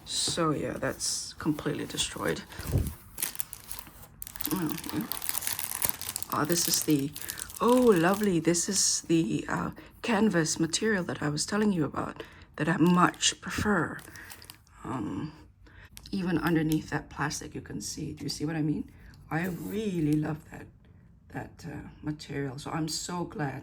So yeah, that's completely destroyed. This is the, oh lovely, this is the canvas material that I was telling you about that I much prefer. Even underneath that plastic you can see, do you see what I mean? I really love that material, so I'm so glad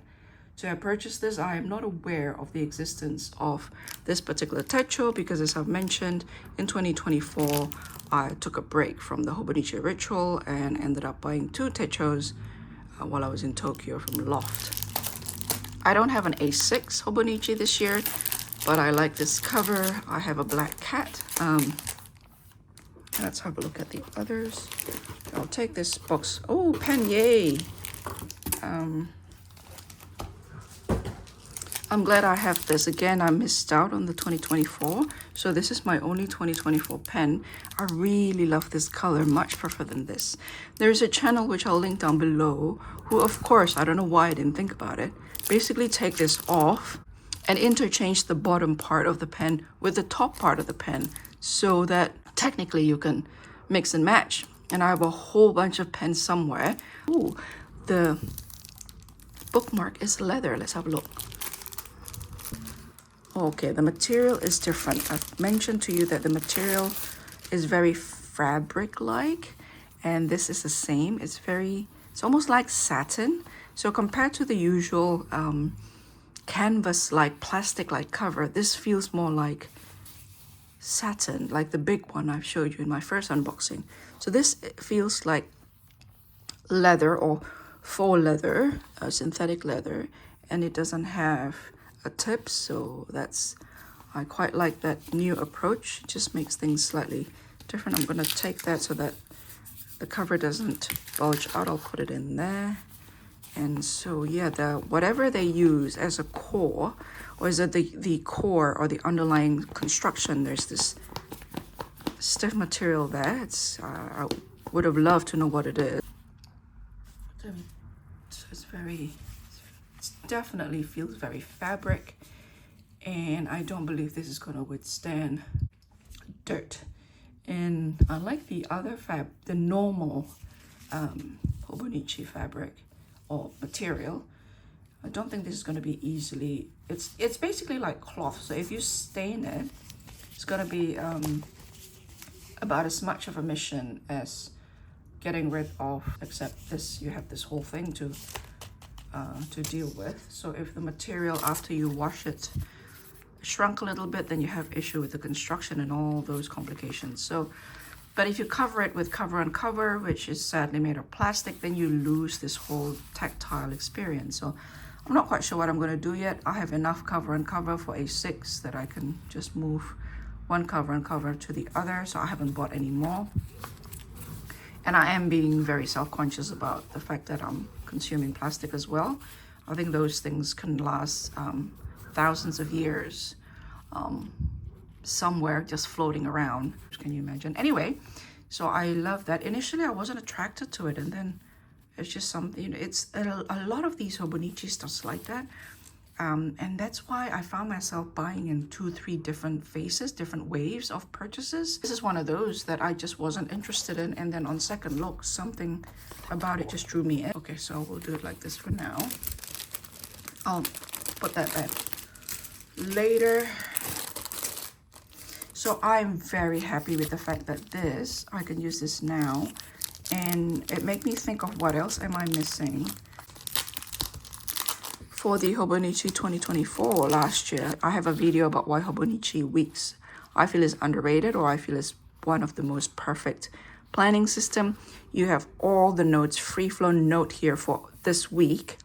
to have purchased this. I am not aware of the existence of this particular techo because, as I've mentioned, in 2024 I took a break from the Hobonichi ritual and ended up buying 2 techos while I was in Tokyo from Loft. I don't have an A6 Hobonichi this year, but I like this cover. I have a black cat. Let's have a look at the others. I'll take this box. Oh, pen, yay! I'm glad I have this. Again, I missed out on the 2024, so this is my only 2024 pen. I really love this color, much prefer than this. There's a channel which I'll link down below, who, of course, I don't know why I didn't think about it, basically take this off and interchange the bottom part of the pen with the top part of the pen so that technically you can mix and match. And I have a whole bunch of pens somewhere. Ooh, the bookmark is leather. Let's have a look. Okay, the material is different. I've mentioned to you that the material is very fabric-like, and this is the same. It's almost like satin. So compared to the usual canvas-like, plastic-like cover, this feels more like satin, like the big one I showed you in my first unboxing. So this feels like leather or faux leather, synthetic leather, and it doesn't have a tip, so I quite like that new approach. It just makes things slightly different. I'm going to take that so that the cover doesn't bulge out. I'll put it in there. And so yeah, whatever they use as a core, or is it the core or the underlying construction, there's this stiff material there. I would have loved to know what it is. It definitely feels very fabric, and I don't believe this is going to withstand dirt. And unlike the other the normal Hobonichi fabric or material, I don't think this is going to be easily, it's basically like cloth, so if you stain it, it's going to be about as much of a mission as getting rid of, except this, you have this whole thing to deal with. So if the material after you wash it shrunk a little bit, then you have issue with the construction and all those complications. So, but if you cover it with cover on cover, which is sadly made of plastic, then you lose this whole tactile experience. So I'm not quite sure what I'm going to do yet. I have enough cover and cover for A6 that I can just move one cover and cover to the other, so I haven't bought any more. And I am being very self-conscious about the fact that I'm consuming plastic as well. I think those things can last thousands of years somewhere just floating around. Can you imagine? Anyway, so I love that. Initially, I wasn't attracted to it, and then it's just something, you know, it's a lot of these Hobonichi stuffs like that. And that's why I found myself buying in 2-3 different phases, different waves of purchases. This is one of those that I just wasn't interested in, and then on second look, something about it just drew me in. Okay, so we'll do it like this for now. I'll put that back later. So I'm very happy with the fact that I can use this now, and it made me think of what else am I missing. For the Hobonichi 2024 last year, I have a video about why Hobonichi Weeks I feel is underrated, or I feel is one of the most perfect planning system. You have all the notes, free flow note here for this week,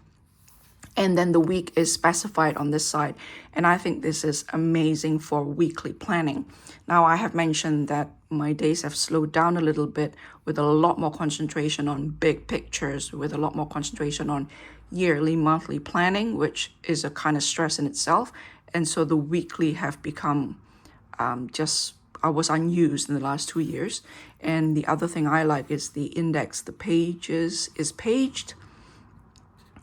and then the week is specified on this side. And I think this is amazing for weekly planning. Now, I have mentioned that my days have slowed down a little bit, with a lot more concentration on big pictures, with a lot more concentration on yearly, monthly planning, which is a kind of stress in itself. And so the weekly have become I was unused in the last 2 years. And the other thing I like is the index. The pages is paged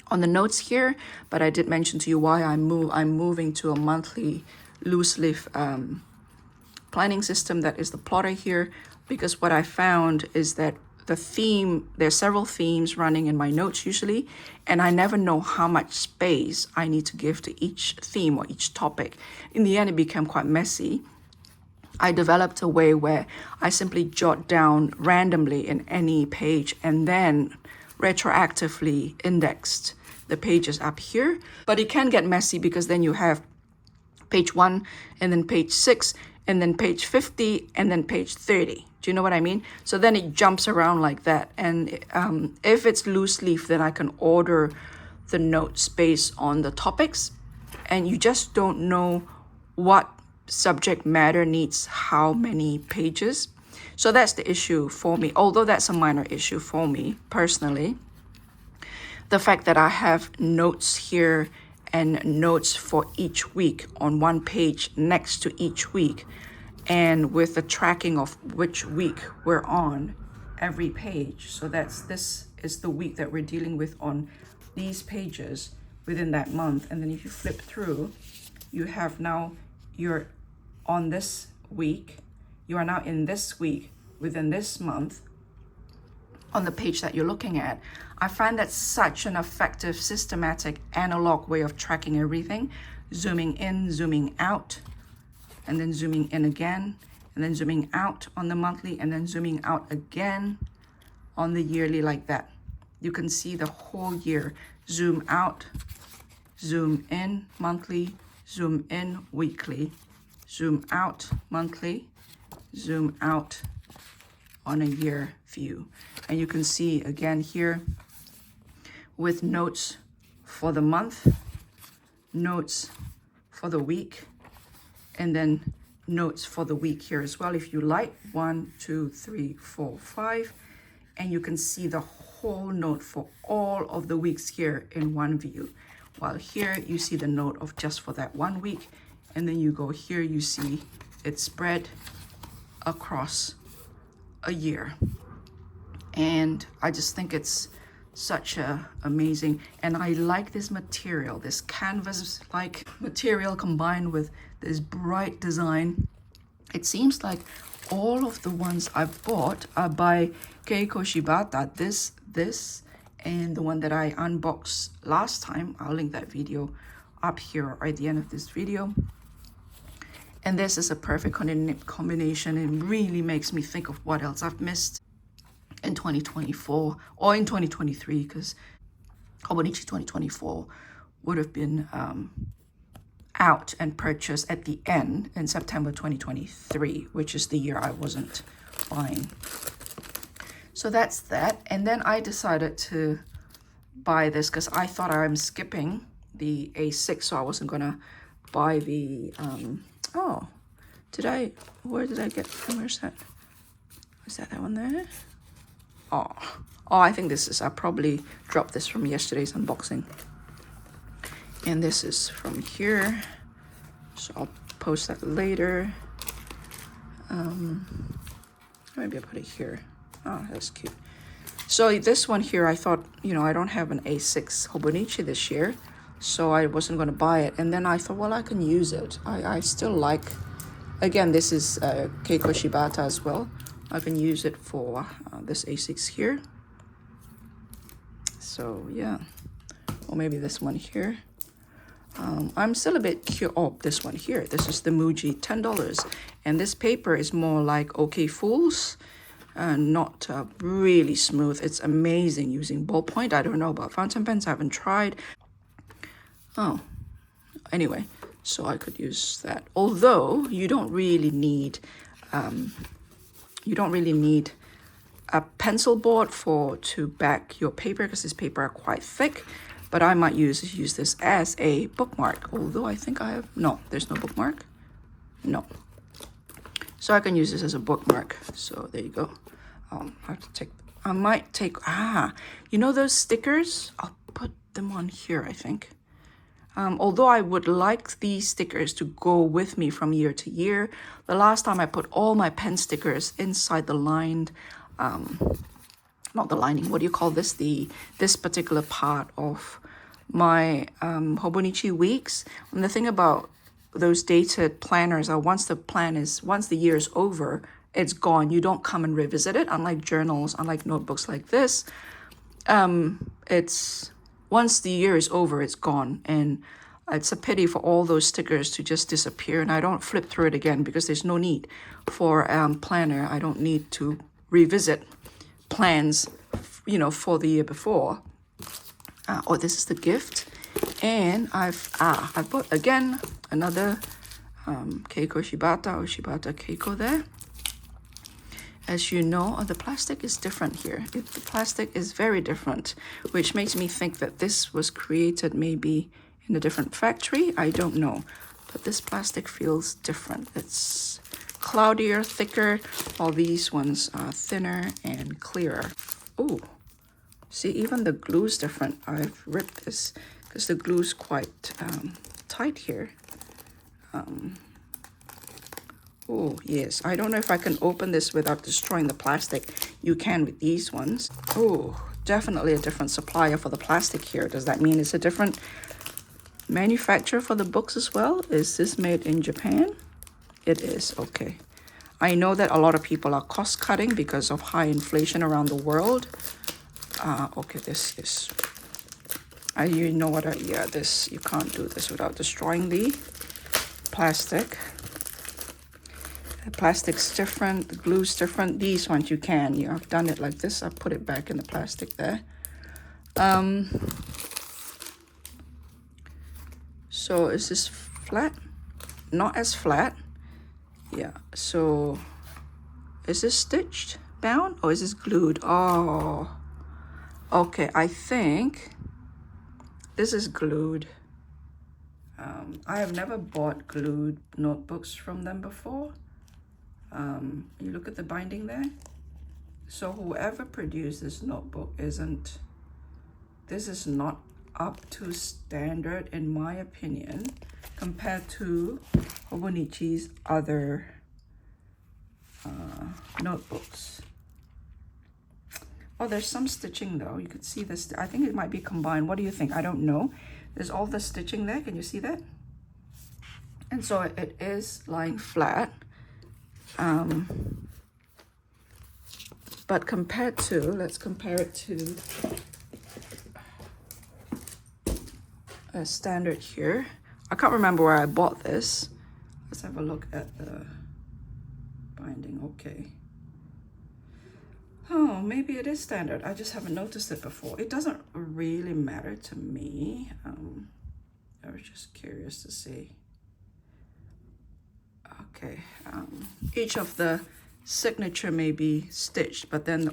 on the notes here, but I did mention to you why I'm moving to a monthly loose leaf planning system that is the plotter here, because what I found is that the theme, there's several themes running in my notes usually, and I never know how much space I need to give to each theme or each topic. In the end, it became quite messy. I developed a way where I simply jot down randomly in any page and then retroactively indexed the pages up here. But it can get messy because then you have page 1 and then page 6 and then page 50 and then page 30. Do you know what I mean? So then it jumps around like that. And if it's loose leaf, then I can order the notes based on the topics, and you just don't know what subject matter needs how many pages. So that's the issue for me, although that's a minor issue for me personally. The fact that I have notes here and notes for each week on one page next to each week, and with the tracking of which week we're on every page. So this is the week that we're dealing with on these pages within that month. And then if you flip through, you have now, you're on this week, you are now in this week within this month on the page that you're looking at. I find that such an effective, systematic, analog way of tracking everything. Zooming in, zooming out, and then zooming in again, and then zooming out on the monthly, and then zooming out again on the yearly, like that. You can see the whole year. Zoom out, zoom in monthly, zoom in weekly, zoom out monthly, zoom out on a year view. And you can see again here with notes for the month, notes for the week, and then notes for the week here as well if you like. 1, 2, 3, 4, 5, and you can see the whole note for all of the weeks here in one view, while here you see the note of just for that 1 week, and then you go here, you see it spread across a year. And I just think it's such a amazing, and I like this material, this canvas like material combined with this bright design. It seems like all of the ones I've bought are by Keiko Shibata, this and the one that I unboxed last time. I'll link that video up here or at the end of this video. And this is a perfect combination. It really makes me think of what else I've missed in 2024 or in 2023, because Hobonichi 2024 would have been out and purchased at the end in September 2023, which is the year I wasn't buying. So that's that. And then I decided to buy this because I thought I'm skipping the A6, so I wasn't gonna buy the oh, where did I get from? Where's that? Is that one there? Oh, I think this is, I probably dropped this from yesterday's unboxing. And this is from here. So I'll post that later. Maybe I'll put it here. Oh, that's cute. So this one here, I thought, you know, I don't have an A6 Hobonichi this year, so I wasn't going to buy it. And then I thought, well, I can use it. I still like, again, this is Keiko Shibata as well. I can use it for this A6 here. So yeah, or maybe this one here. I'm still a bit curious. Oh, this one here. This is the Muji, $10. And this paper is more like OK Fools. Not really smooth. It's amazing using ballpoint. I don't know about fountain pens. I haven't tried. Oh, anyway, so I could use that. Although you don't really need a pencil board to back your paper, because this paper are quite thick. But I might use this as a bookmark. Although I think I have, no, there's no bookmark. No. So I can use this as a bookmark. So there you go. I might take, you know those stickers? I'll put them on here, I think. Although I would like these stickers to go with me from year to year. The last time I put all my pen stickers inside the lined, not the lining, what do you call this? This particular part of my Hobonichi Weeks. And the thing about those dated planners are once the year is over, it's gone. You don't come and revisit it. Unlike journals, unlike notebooks like this, it's once the year is over, it's gone. And it's a pity for all those stickers to just disappear. And I don't flip through it again because there's no need for planner. I don't need to revisit plans, you know, for the year before. Oh, this is the gift. And I bought again another Keiko Shibata or Shibata Keiko there. As you know, the plastic is different here. The plastic is very different, which makes me think that this was created maybe in a different factory. I don't know, but this plastic feels different. It's cloudier, thicker, while these ones are thinner and clearer. Oh, see, even the glue is different. I've ripped this because the glue is quite tight here. Oh, yes. I don't know if I can open this without destroying the plastic. You can with these ones. Oh, definitely a different supplier for the plastic here. Does that mean it's a different manufacturer for the books as well? Is this made in Japan? It is. Okay. I know that a lot of people are cost cutting because of high inflation around the world. Okay, this is... you know what? Yeah, this, you can't do this without destroying the plastic. The plastic's different, the glue's different. These ones you can. You have done it like this. I'll put it back in the plastic there. So is this flat? Not as flat. Yeah, so is this stitched, bound, or is this glued? Oh, okay, I think this is glued. I have never bought glued notebooks from them before. You look at the binding there. So whoever produced this notebook this is not up to standard in my opinion compared to Hobonichi's other notebooks. Oh, there's some stitching though. You could see this. I think it might be combined. What do you think? I don't know. There's all the stitching there. Can you see that? And so it is lying flat. But compared to, let's compare it to a standard here. I can't remember where I bought this. Let's have a look at the binding. Okay. Oh, maybe it is standard. I just haven't noticed it before. It doesn't really matter to me. I was just curious to see. Okay. Each of the signature may be stitched, but then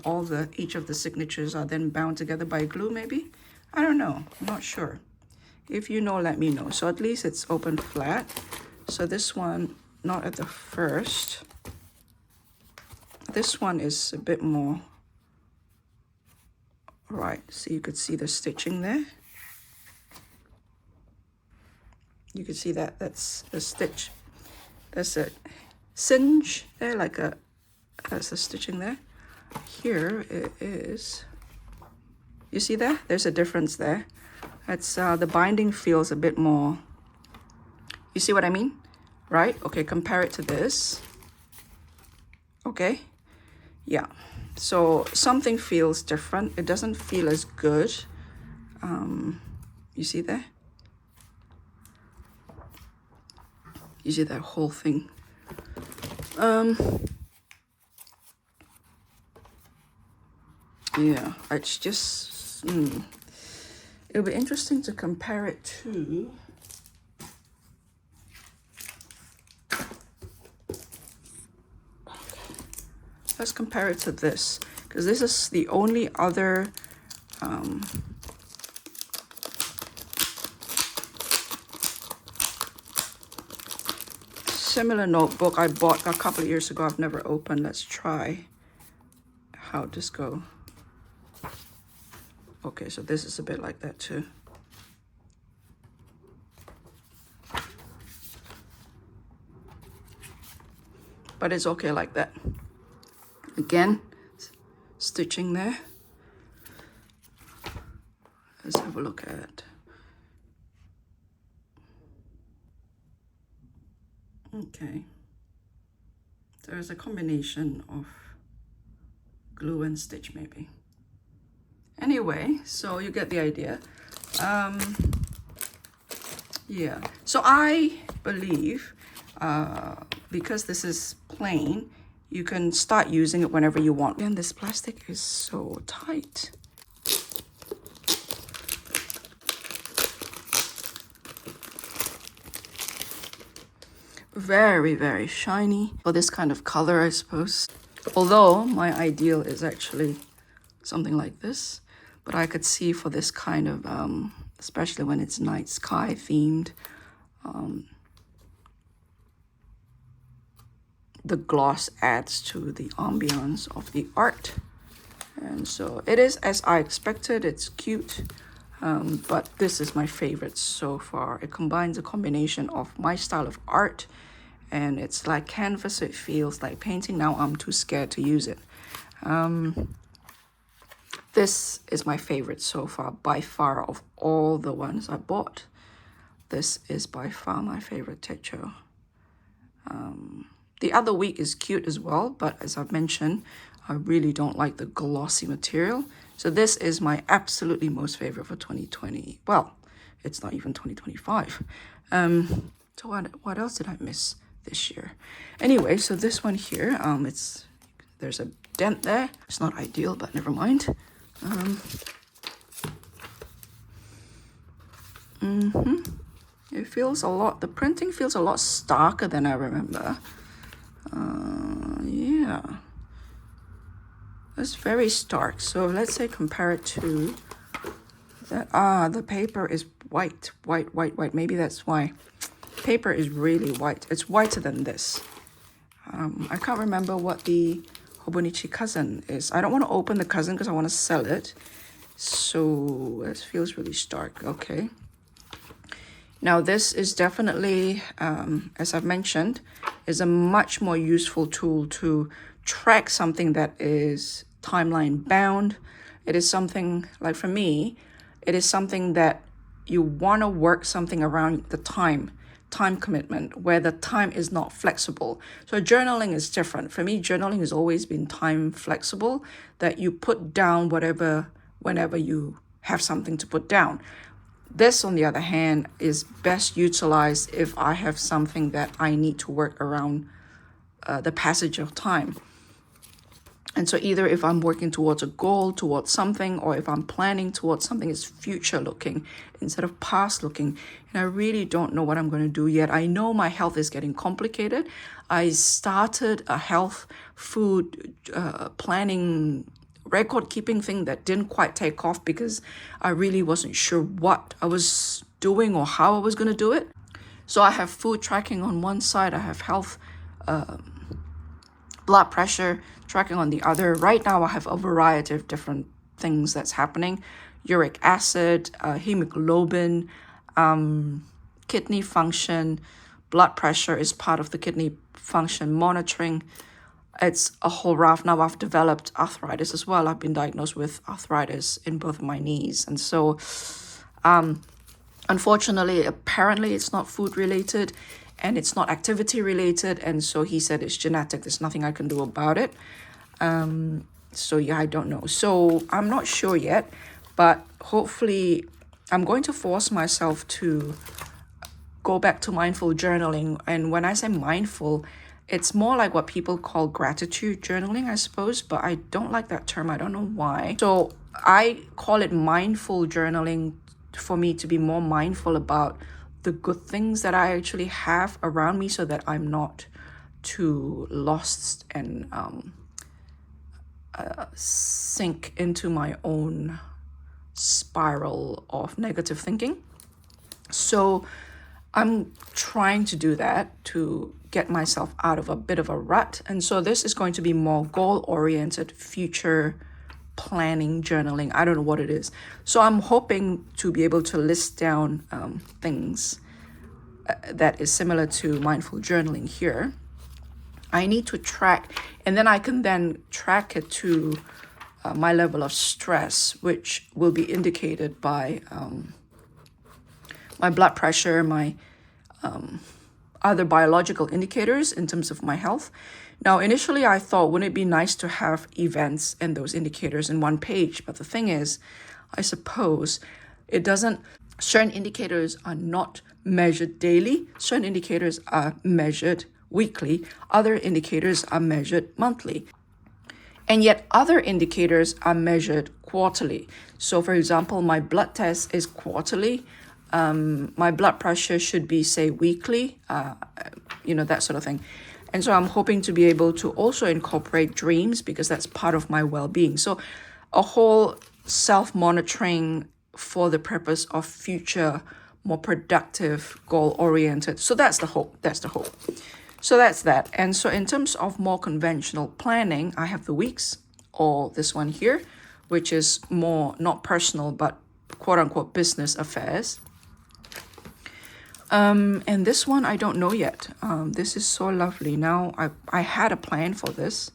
each of the signatures are then bound together by glue, maybe? I don't know. I'm not sure. If you know, let me know. So at least it's open flat. So this one, not at the first. This one is a bit more, right, so you could see the stitching there. You could see that, that's a stitch. That's a singe there, that's the stitching there. Here it is, you see that? There's a difference there. That's, the binding feels a bit more, you see what I mean? Right, okay, compare it to this. Okay. Yeah, so something feels different. It doesn't feel as good. You see that? You see that whole thing? Yeah, it's just, it'll be interesting to compare it to let's compare it to this, because this is the only other similar notebook I bought a couple of years ago. I've never opened. Let's try how this go. Okay, so this is a bit like that too. But it's okay like that. Again, stitching there. Let's have a look at. Okay. There's a combination of glue and stitch maybe. Anyway, so you get the idea. Yeah, so I believe because this is plain, you can start using it whenever you want. And this plastic is so tight. Very, very shiny for this kind of color, I suppose. Although my ideal is actually something like this, but I could see for this kind of, especially when it's night sky themed, the gloss adds to the ambiance of the art. And so it is as I expected. It's cute, but this is my favorite so far. It combines a combination of my style of art, and it's like canvas, so it feels like painting. Now I'm too scared to use it. This is my favorite so far, by far, of all the ones I bought. This is by far my favorite texture. The other week is cute as well, but as I've mentioned, I really don't like the glossy material. So this is my absolutely most favorite for 2020. Well, it's not even 2025. So what else did I miss this year? Anyway, so this one here, there's a dent there. It's not ideal, but never mind. It feels a lot, the printing feels a lot starker than I remember. Yeah, it's very stark. So let's say compare it to that. The paper is white. Maybe that's why. Paper is really white. It's whiter than this. I can't remember what the Hobonichi cousin is. I don't want to open the cousin because I want to sell it. So it feels really stark. Okay. Now this is definitely, as I've mentioned, is a much more useful tool to track something that is timeline bound. It is something, like for me, it is something that you want to work something around the time commitment, where the time is not flexible. So journaling is different. For me, journaling has always been time flexible, that you put down whatever, whenever you have something to put down. This, on the other hand, is best utilized if I have something that I need to work around the passage of time. And so either if I'm working towards a goal, towards something, or if I'm planning towards something, it's future looking instead of past looking. And I really don't know what I'm going to do yet. I know my health is getting complicated. I started a health food planning record keeping thing that didn't quite take off because I really wasn't sure what I was doing or how I was going to do it. So I have food tracking on one side, I have health blood pressure tracking on the other. Right now I have a variety of different things that's happening: uric acid, hemoglobin, kidney function. Blood pressure is part of the kidney function monitoring. It's a whole raft. Now I've developed arthritis as well. I've been diagnosed with arthritis in both of my knees. And so, unfortunately, apparently it's not food related and it's not activity related. And so he said it's genetic. There's nothing I can do about it. So yeah, I don't know. So I'm not sure yet, but hopefully I'm going to force myself to go back to mindful journaling. And when I say mindful, it's more like what people call gratitude journaling, I suppose, but I don't like that term. I don't know why. So I call it mindful journaling for me to be more mindful about the good things that I actually have around me so that I'm not too lost and sink into my own spiral of negative thinking. So I'm trying to do that to get myself out of a bit of a rut. And so this is going to be more goal-oriented, future planning journaling. I don't know what it is. So I'm hoping to be able to list down things that is similar to mindful journaling here. I need to track, and then I can then track it to my level of stress, which will be indicated by my blood pressure, my other biological indicators in terms of my health. Now, initially I thought, wouldn't it be nice to have events and those indicators in one page? But the thing is, I suppose it doesn't, certain indicators are not measured daily. Certain indicators are measured weekly. Other indicators are measured monthly. And yet other indicators are measured quarterly. So for example, my blood test is quarterly. My blood pressure should be, say, weekly, that sort of thing. And so I'm hoping to be able to also incorporate dreams because that's part of my well-being. So a whole self-monitoring for the purpose of future, more productive, goal-oriented. So that's the hope. That's the hope. So that's that. And so in terms of more conventional planning, I have the weeks, or this one here, which is more not personal, but quote unquote business affairs. And this one, I don't know yet. This is so lovely. Now, I had a plan for this,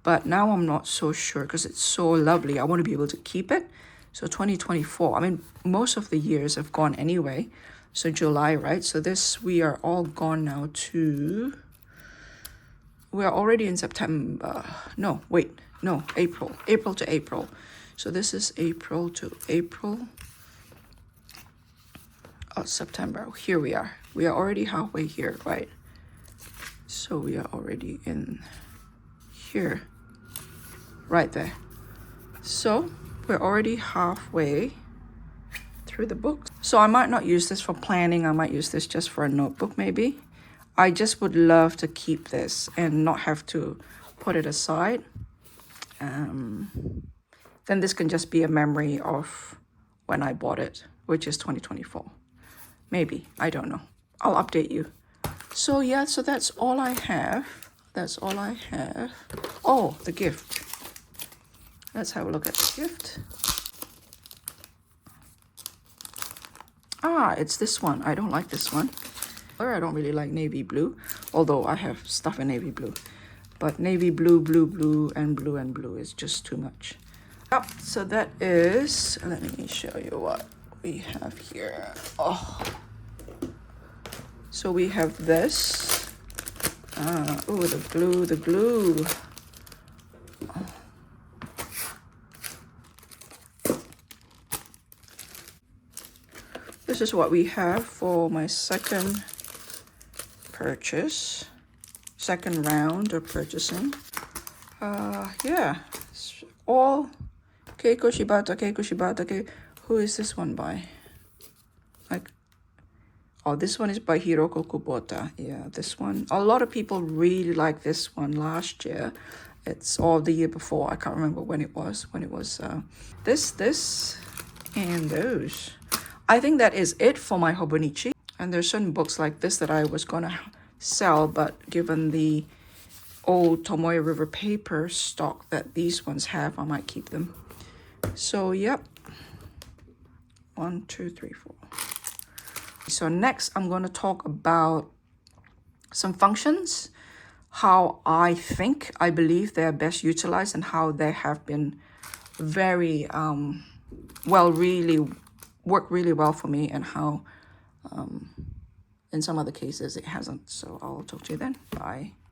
but now I'm not so sure because it's so lovely. I want to be able to keep it. So 2024, I mean, most of the years have gone anyway. So July, right? So this, we are all gone now to, we're already in September. No, wait, no, April to April. So this is April to April. Oh, September, here we are. We are already halfway here, right? So we are already in here, right there. So we're already halfway through the book. So I might not use this for planning. I might use this just for a notebook maybe. I just would love to keep this and not have to put it aside. Then this can just be a memory of when I bought it, which is 2024. Maybe, I don't know. I'll update you. So yeah, so that's all I have. That's all I have. Oh, the gift. Let's have a look at the gift. Ah, it's this one. I don't like this one. Or I don't really like navy blue, although I have stuff in navy blue. But navy blue, blue, blue, and blue is just too much. Yep, so that is, let me show you what we have here. Oh, so we have this. Oh, the glue. Oh. This is what we have for my second purchase, second round of purchasing. Yeah, it's all Keiko Shibata. Who is this one by? Like, oh, this one is by Hiroko Kubota. Yeah, this one. A lot of people really like this one last year. It's all the year before. I can't remember when it was. This, and those. I think that is it for my Hobonichi. And there's certain books like this that I was gonna sell, but given the old Tomoe River paper stock that these ones have, I might keep them. So, yep. 1, 2, 3, 4. So next, I'm going to talk about some functions, how I believe they're best utilized, and how they have been very, really work really well for me, and how in some other cases it hasn't. So I'll talk to you then. Bye.